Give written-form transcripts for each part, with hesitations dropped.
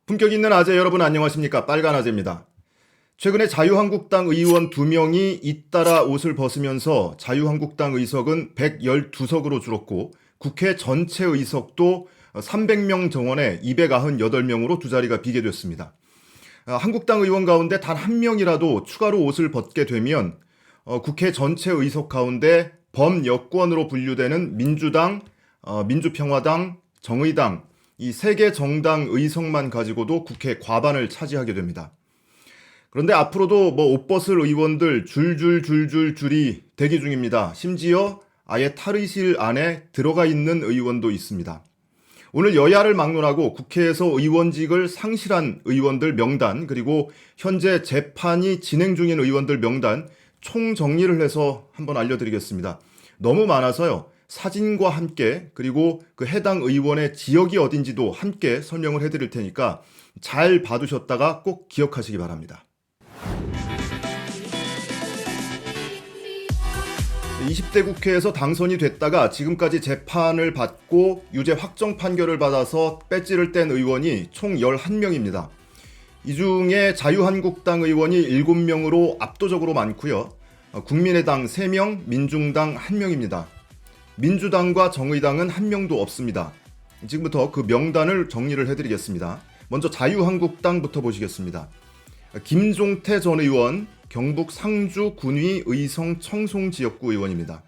품격 있는 아재 여러분 안녕하십니까? 빨간 아재입니다. 최근에 자유한국당 의원 2명이 잇따라 옷을 벗으면서 자유한국당 의석은 112석으로 줄었고 국회 전체 의석도 300명 정원에 298명으로 두 자리가 비게 됐습니다. 한국당 의원 가운데 단 한 명이라도 추가로 옷을 벗게 되면 국회 전체 의석 가운데 범여권으로 분류되는 민주당, 민주평화당, 정의당 이 세 개 정당 의석만 가지고도 국회 과반을 차지하게 됩니다. 그런데 앞으로도 옷 벗을 의원들 줄이 대기 중입니다. 심지어 아예 탈의실 안에 들어가 있는 의원도 있습니다. 오늘 여야를 막론하고 국회에서 의원직을 상실한 의원들 명단 그리고 현재 재판이 진행 중인 의원들 명단 총정리를 해서 한번 알려드리겠습니다. 너무 많아서요. 사진과 함께 그리고 그 해당 의원의 지역이 어딘지도 함께 설명을 해드릴 테니까 잘 봐두셨다가 꼭 기억하시기 바랍니다. 20대 국회에서 당선이 됐다가 지금까지 재판을 받고 유죄 확정 판결을 받아서 배지를 뗀 의원이 총 11명입니다. 이 중에 자유한국당 의원이 7명으로 압도적으로 많고요. 국민의당 3명, 민중당 1명입니다. 민주당과 정의당은 1명도 없습니다. 지금부터 그 명단을 정리를 해드리겠습니다. 먼저 자유한국당부터 보시겠습니다. 김종태 전 의원, 경북 상주 군위 의성 청송 지역구 의원입니다.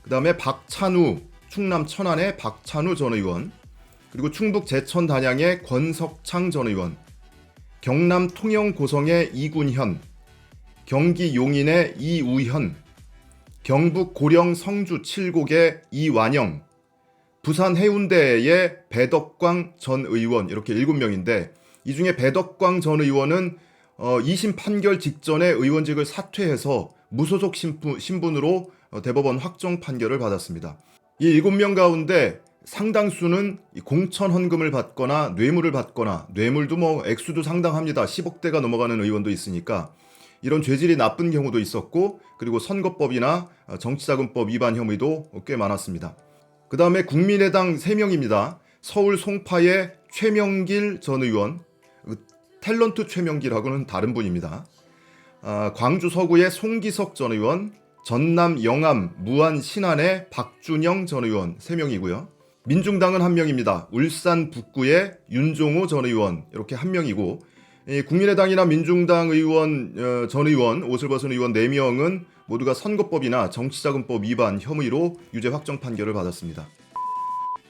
그 다음에 박찬우, 충남 천안의 박찬우 전 의원, 그리고 충북 제천 단양의 권석창 전 의원, 경남 통영 고성의 이군현, 경기 용인의 이우현, 경북 고령 성주 칠곡의 이완영, 부산 해운대의 배덕광 전 의원 이렇게 7명인데 이 중에 배덕광 전 의원은 2심 판결 직전에 의원직을 사퇴해서 무소속 신분으로 대법원 확정 판결을 받았습니다. 이 7명 가운데 상당수는 공천 헌금을 받거나 뇌물을 받거나 뇌물도 액수도 상당합니다. 10억대가 넘어가는 의원도 있으니까 이런 죄질이 나쁜 경우도 있었고 그리고 선거법이나 정치자금법 위반 혐의도 꽤 많았습니다. 그 다음에 국민의당 3명입니다. 서울 송파의 최명길 전 의원, 탤런트 최명길하고는 다른 분입니다. 광주 서구의 송기석 전 의원, 전남 영암 무안 신안의 박준영 전 의원 3명이고요. 민중당은 1명입니다. 울산 북구의 윤종호 전 의원 이렇게 1명이고 국민의당이나 민중당 의원, 전 의원, 옷을 벗은 의원 4명은 모두가 선거법이나 정치자금법 위반 혐의로 유죄 확정 판결을 받았습니다.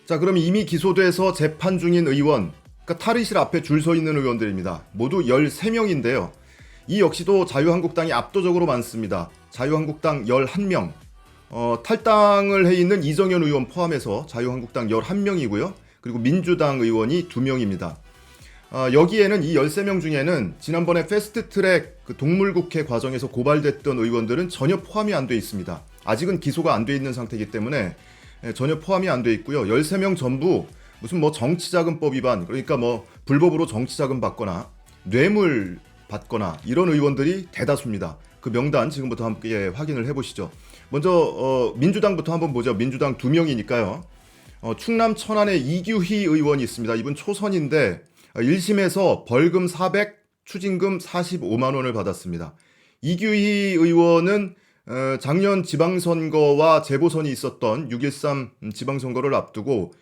자, 그럼 이미 기소돼서 재판 중인 의원, 그러니까 탈의실 앞에 줄 서 있는 의원들입니다. 모두 13명인데요. 이 역시도 자유한국당이 압도적으로 많습니다. 자유한국당 11명, 탈당을 해 있는 이정현 의원 포함해서 자유한국당 11명이고요. 그리고 민주당 의원이 2명입니다. 여기에는 이 13명 중에는 지난번에 패스트트랙 그 동물국회 과정에서 고발됐던 의원들은 전혀 포함이 안 돼 있습니다. 아직은 기소가 안 돼 있는 상태이기 때문에 전혀 포함이 안 돼 있고요. 13명 전부 무슨 정치자금법 위반, 그러니까 불법으로 정치자금 받거나 뇌물 받거나 이런 의원들이 대다수입니다. 그 명단 지금부터 함께 확인을 해보시죠. 먼저 민주당부터 한번 보죠. 민주당 2명이니까요. 충남 천안에 이규희 의원이 있습니다. 이분 초선인데 1심에서 벌금 400, 추징금 45만 원을 받았습니다. 이규희 의원은 작년 지방선거와 재보선이 있었던 6.13 지방선거를 앞두고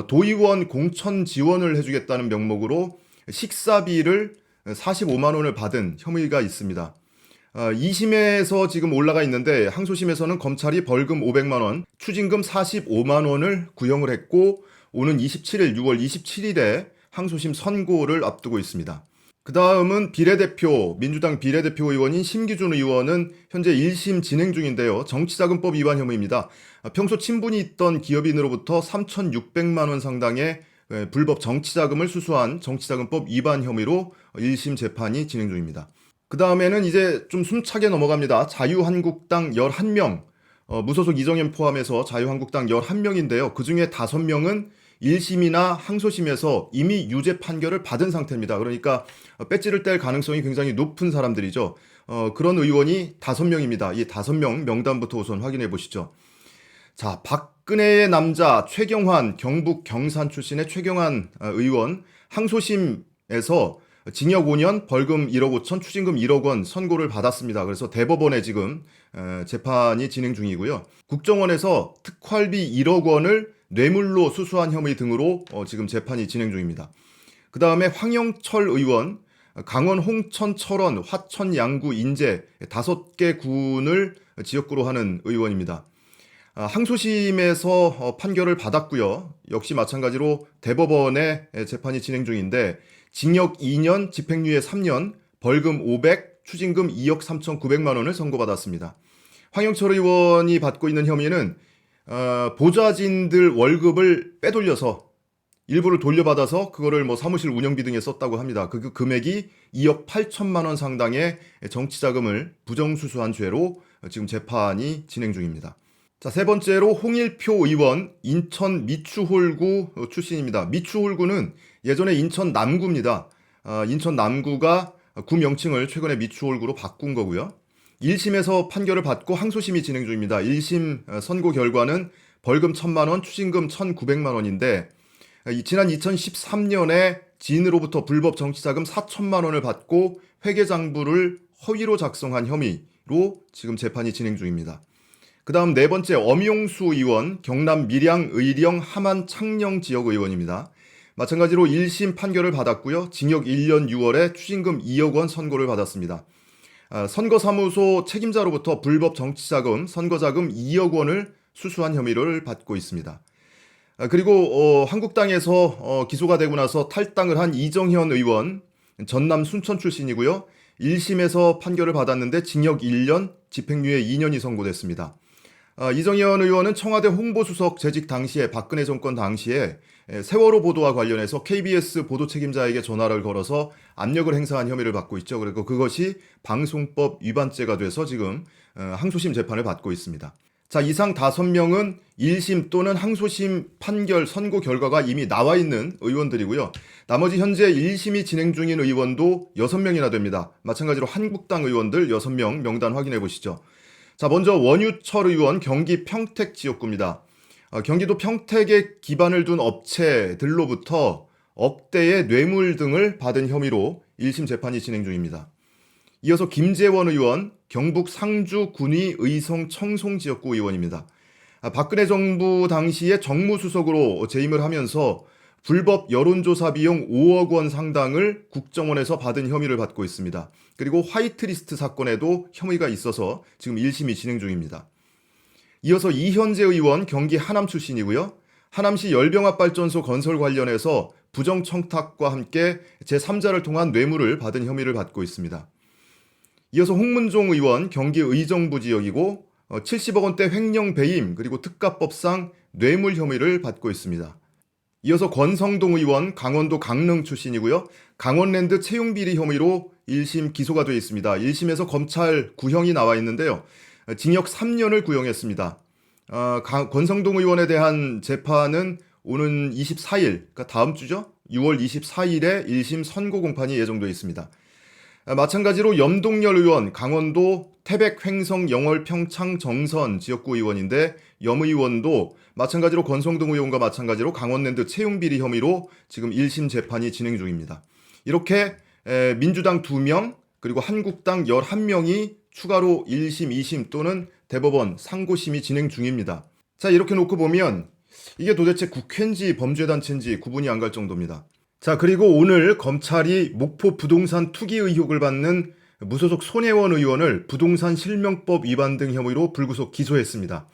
도의원 공천 지원을 해주겠다는 명목으로 식사비를 45만 원을 받은 혐의가 있습니다. 2심에서 지금 올라가 있는데 항소심에서는 검찰이 벌금 500만 원, 추징금 45만 원을 구형을 했고 오는 27일, 6월 27일에 항소심 선고를 앞두고 있습니다. 그 다음은 비례대표, 민주당 비례대표 의원인 심기준 의원은 현재 1심 진행 중인데요. 정치자금법 위반 혐의입니다. 평소 친분이 있던 기업인으로부터 3,600만 원 상당의 불법 정치자금을 수수한 정치자금법 위반 혐의로 1심 재판이 진행 중입니다. 그 다음에는 이제 좀 숨차게 넘어갑니다. 자유한국당 11명, 무소속 이정현 포함해서 자유한국당 11명인데요. 그 중에 5명은 1심이나 항소심에서 이미 유죄 판결을 받은 상태입니다. 그러니까 배지를 뗄 가능성이 굉장히 높은 사람들이죠. 그런 의원이 5명입니다. 이 5명 명단부터 우선 확인해 보시죠. 자, 박근혜의 남자 최경환, 경북 경산 출신의 최경환 의원, 항소심 대법원에서 징역 5년, 벌금 1억 5천, 추징금 1억 원 선고를 받았습니다. 그래서 대법원에 지금 재판이 진행 중이고요. 국정원에서 특활비 1억 원을 뇌물로 수수한 혐의 등으로 지금 재판이 진행 중입니다. 그 다음에 황영철 의원, 강원 홍천, 철원, 화천, 양구, 인제 5개 군을 지역구로 하는 의원입니다. 항소심에서 판결을 받았고요. 역시 마찬가지로 대법원에 재판이 진행 중인데 징역 2년, 집행유예 3년, 벌금 500, 추징금 2억 3,900만 원을 선고받았습니다. 황영철 의원이 받고 있는 혐의는 보좌진들 월급을 빼돌려서 일부를 돌려받아서 그거를 뭐 사무실 운영비 등에 썼다고 합니다. 그 금액이 2억 8천만 원 상당의 정치자금을 부정수수한 죄로 지금 재판이 진행 중입니다. 자, 세 번째로 홍일표 의원, 인천 미추홀구 출신입니다. 미추홀구는 예전에 인천 남구입니다. 인천 남구가 구 명칭을 최근에 미추홀구로 바꾼 거고요. 1심에서 판결을 받고 항소심이 진행 중입니다. 1심 선고 결과는 벌금 1,000만 원, 추징금 1,900만 원인데 지난 2013년에 지인으로부터 불법 정치자금 4천만 원을 받고 회계장부를 허위로 작성한 혐의로 지금 재판이 진행 중입니다. 그 다음 네 번째 엄용수 의원, 경남 밀양, 의령, 함안, 창녕 지역 의원입니다. 마찬가지로 1심 판결을 받았고요. 징역 1년 6월에 추징금 2억 원 선고를 받았습니다. 선거사무소 책임자로부터 불법 정치자금, 선거자금 2억 원을 수수한 혐의를 받고 있습니다. 그리고 한국당에서 기소가 되고 나서 탈당을 한 이정현 의원, 전남 순천 출신이고요. 1심에서 판결을 받았는데 징역 1년, 집행유예 2년이 선고됐습니다. 이정현 의원은 청와대 홍보수석 재직 당시에 박근혜 정권 당시에 세월호 보도와 관련해서 KBS 보도 책임자에게 전화를 걸어서 압력을 행사한 혐의를 받고 있죠. 그리고 그것이 방송법 위반죄가 돼서 지금 항소심 재판을 받고 있습니다. 자, 이상 5명은 1심 또는 항소심 판결 선고 결과가 이미 나와 있는 의원들이고요. 나머지 현재 1심이 진행 중인 의원도 6명이나 됩니다. 마찬가지로 한국당 의원들 6명 명단 확인해 보시죠. 자, 먼저 원유철 의원 경기 평택 지역구입니다. 경기도 평택에 기반을 둔 업체들로부터 억대의 뇌물 등을 받은 혐의로 1심 재판이 진행 중입니다. 이어서 김재원 의원, 경북 상주 군위 의성 청송 지역구 의원입니다. 박근혜 정부 당시에 정무수석으로 재임을 하면서 불법 여론조사 비용 5억 원 상당을 국정원에서 받은 혐의를 받고 있습니다. 그리고 화이트리스트 사건에도 혐의가 있어서 지금 1심이 진행 중입니다. 이어서 이현재 의원 경기 하남 출신이고요. 하남시 열병합발전소 건설 관련해서 부정청탁과 함께 제3자를 통한 뇌물을 받은 혐의를 받고 있습니다. 이어서 홍문종 의원 경기 의정부 지역이고 70억 원대 횡령 배임 그리고 특가법상 뇌물 혐의를 받고 있습니다. 이어서 권성동 의원 강원도 강릉 출신이고요. 강원랜드 채용비리 혐의로 1심 기소가 되어 있습니다. 1심에서 검찰 구형이 나와 있는데요. 징역 3년을 구형했습니다. 권성동 의원에 대한 재판은 오는 24일, 그러니까 다음 주죠. 6월 24일에 1심 선고 공판이 예정되어 있습니다. 마찬가지로 염동열 의원, 강원도 태백, 횡성, 영월, 평창, 정선 지역구 의원인데 염 의원도 마찬가지로 권성동 의원과 마찬가지로 강원랜드 채용비리 혐의로 지금 1심 재판이 진행 중입니다. 이렇게 민주당 2명 그리고 한국당 11명이 추가로 1심, 2심 또는 대법원 상고심이 진행 중입니다. 자, 이렇게 놓고 보면 이게 도대체 국회인지 범죄단체인지 구분이 안 갈 정도입니다. 자, 그리고 오늘 검찰이 목포 부동산 투기 의혹을 받는 무소속 손혜원 의원을 부동산 실명법 위반 등 혐의로 불구속 기소했습니다.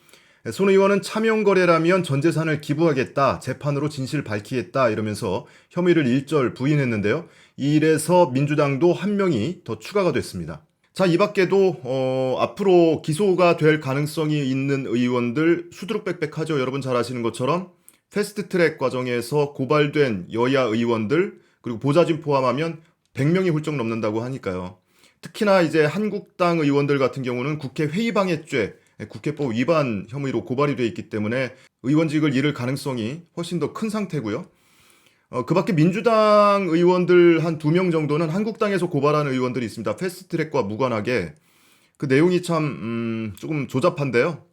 손 의원은 차명거래라면 전 재산을 기부하겠다, 재판으로 진실 밝히겠다 이러면서 혐의를 일절 부인했는데요. 이래서 민주당도 한 명이 더 추가가 됐습니다. 자, 이 밖에도 앞으로 기소가 될 가능성이 있는 의원들 수두룩빽빽하죠. 여러분 잘 아시는 것처럼 패스트트랙 과정에서 고발된 여야 의원들 그리고 보좌진 포함하면 100명이 훌쩍 넘는다고 하니까요. 특히나 이제 한국당 의원들 같은 경우는 국회 회의방해죄, 국회법 위반 혐의로 고발이 돼 있기 때문에 의원직을 잃을 가능성이 훨씬 더 큰 상태고요. 그 밖에 민주당 의원들 한 2명 정도는 한국당에서 고발하는 의원들이 있습니다. 패스트트랙과 무관하게. 그 내용이 참 조금 조잡한데요.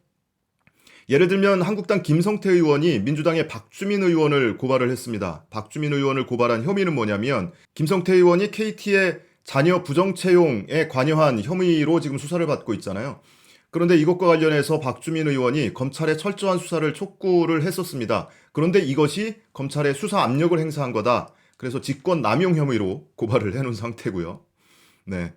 예를 들면 한국당 김성태 의원이 민주당의 박주민 의원을 고발을 했습니다. 박주민 의원을 고발한 혐의는 뭐냐면 김성태 의원이 KT의 자녀 부정 채용에 관여한 혐의로 지금 수사를 받고 있잖아요. 그런데 이것과 관련해서 박주민 의원이 검찰에 철저한 수사를 촉구를 했었습니다. 그런데 이것이 검찰에 수사 압력을 행사한 거다. 그래서 직권 남용 혐의로 고발을 해놓은 상태고요. 네.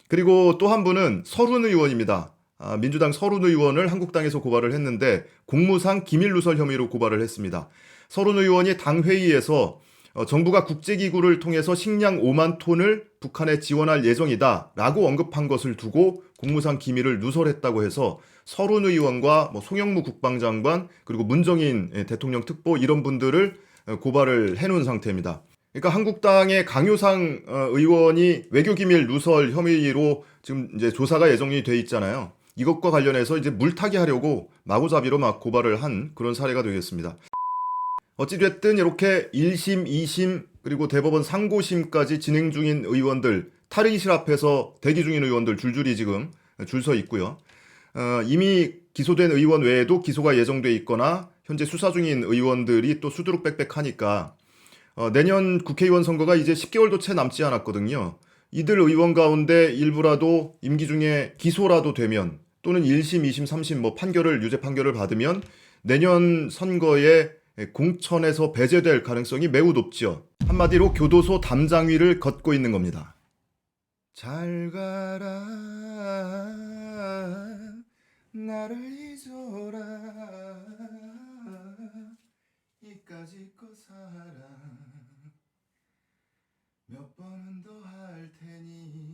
그리고 또 한 분은 서른 의원입니다. 민주당 서른 의원을 한국당에서 고발을 했는데 공무상 기밀 누설 혐의로 고발을 했습니다. 서른 의원이 당 회의에서 정부가 국제기구를 통해서 식량 5만 톤을 북한에 지원할 예정이다라고 언급한 것을 두고 공무상 기밀을 누설했다고 해서 서른 의원과 송영무 국방장관 그리고 문정인 대통령 특보 이런 분들을 고발을 해놓은 상태입니다. 그러니까 한국당의 강효상 의원이 외교기밀 누설 혐의로 지금 이제 조사가 예정이 돼 있잖아요. 이것과 관련해서 이제 물타기 하려고 마구잡이로 막 고발을 한 그런 사례가 되겠습니다. 어찌됐든 이렇게 1심, 2심, 그리고 대법원 상고심까지 진행 중인 의원들, 탈의실 앞에서 대기 중인 의원들 줄줄이 지금 줄 서 있고요. 이미 기소된 의원 외에도 기소가 예정돼 있거나 현재 수사 중인 의원들이 또 수두룩빽빽하니까 내년 국회의원 선거가 이제 10개월도 채 남지 않았거든요. 이들 의원 가운데 일부라도 임기 중에 기소라도 되면 또는 1심, 2심, 3심 판결을 유죄 판결을 받으면 내년 선거에 공천에서 배제될 가능성이 매우 높죠. 한마디로 교도소 담장위를 걷고 있는 겁니다. 잘 가라 나를 잊어라 이까짓 거 살아 몇 번은 더 할 테니